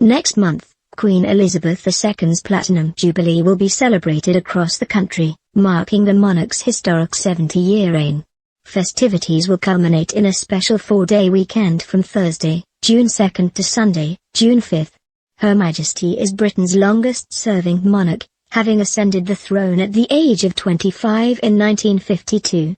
Next month, Queen Elizabeth II's Platinum Jubilee will be celebrated across the country, marking the monarch's historic 70-year reign. Festivities will culminate in a special 4-day weekend from Thursday, June 2nd to Sunday, June 5th. Her Majesty is Britain's longest-serving monarch, having ascended the throne at the age of 25 in 1952.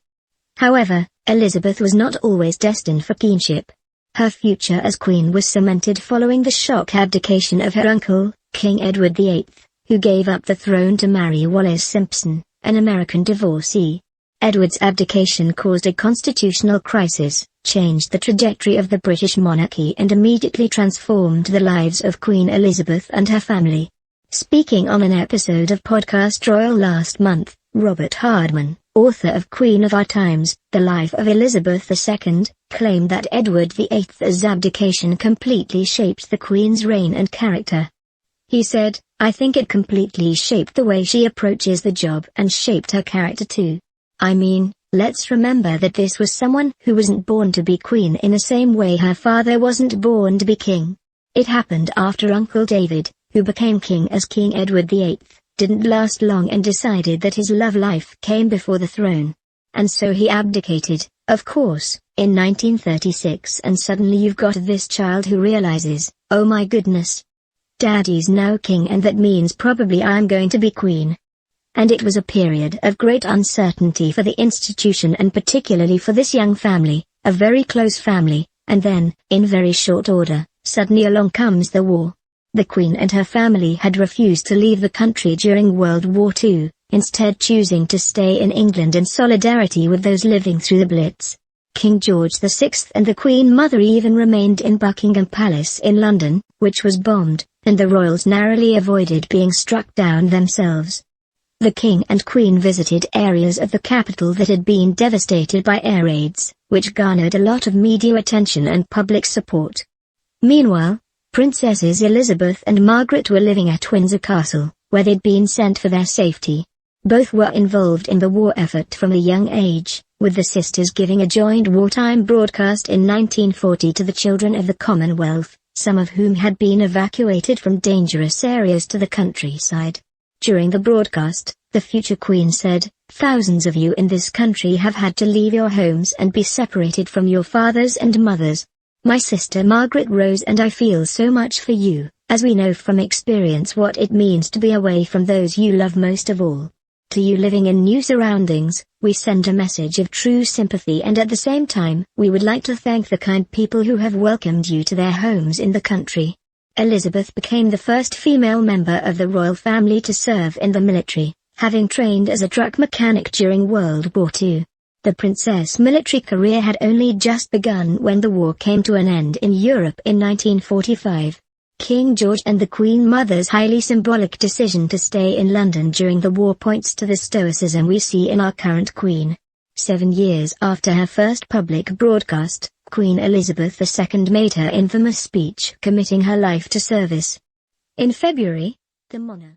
However, Elizabeth was not always destined for kingship. Her future as queen was cemented following the shock abdication of her uncle, King Edward VIII, who gave up the throne to marry Wallis Simpson, an American divorcee. Edward's abdication caused a constitutional crisis, changed the trajectory of the British monarchy and immediately transformed the lives of Queen Elizabeth and her family. Speaking on an episode of Podcast Royal last month, Robert Hardman, author of Queen of Our Times, The Life of Elizabeth II, claimed that Edward VIII's abdication completely shaped the Queen's reign and character. He said, "I think it completely shaped the way she approaches the job and shaped her character too. I mean, let's remember that this was someone who wasn't born to be queen in the same way her father wasn't born to be king. It happened after Uncle David, who became king as King Edward VIII, didn't last long and decided that his love life came before the throne. And so he abdicated, of course, in 1936, and suddenly you've got this child who realizes, oh my goodness, Daddy's now king and that means probably I'm going to be queen." And it was a period of great uncertainty for the institution and particularly for this young family, a very close family, and then, in very short order, suddenly along comes the war. The Queen and her family had refused to leave the country during World War II, instead choosing to stay in England in solidarity with those living through the Blitz. King George VI and the Queen Mother even remained in Buckingham Palace in London, which was bombed, and the royals narrowly avoided being struck down themselves. The King and Queen visited areas of the capital that had been devastated by air raids, which garnered a lot of media attention and public support. Meanwhile, Princesses Elizabeth and Margaret were living at Windsor Castle, where they'd been sent for their safety. Both were involved in the war effort from a young age, with the sisters giving a joint wartime broadcast in 1940 to the children of the Commonwealth, some of whom had been evacuated from dangerous areas to the countryside. During the broadcast, the future Queen said, "Thousands of you in this country have had to leave your homes and be separated from your fathers and mothers. My sister Margaret Rose and I feel so much for you, as we know from experience what it means to be away from those you love most of all. To you living in new surroundings, we send a message of true sympathy, and at the same time, we would like to thank the kind people who have welcomed you to their homes in the country." Elizabeth became the first female member of the royal family to serve in the military, having trained as a truck mechanic during World War II. The princess' military career had only just begun when the war came to an end in Europe in 1945. King George and the Queen Mother's highly symbolic decision to stay in London during the war points to the stoicism we see in our current Queen. 7 years after her first public broadcast, Queen Elizabeth II made her infamous speech committing her life to service. In February, the monarch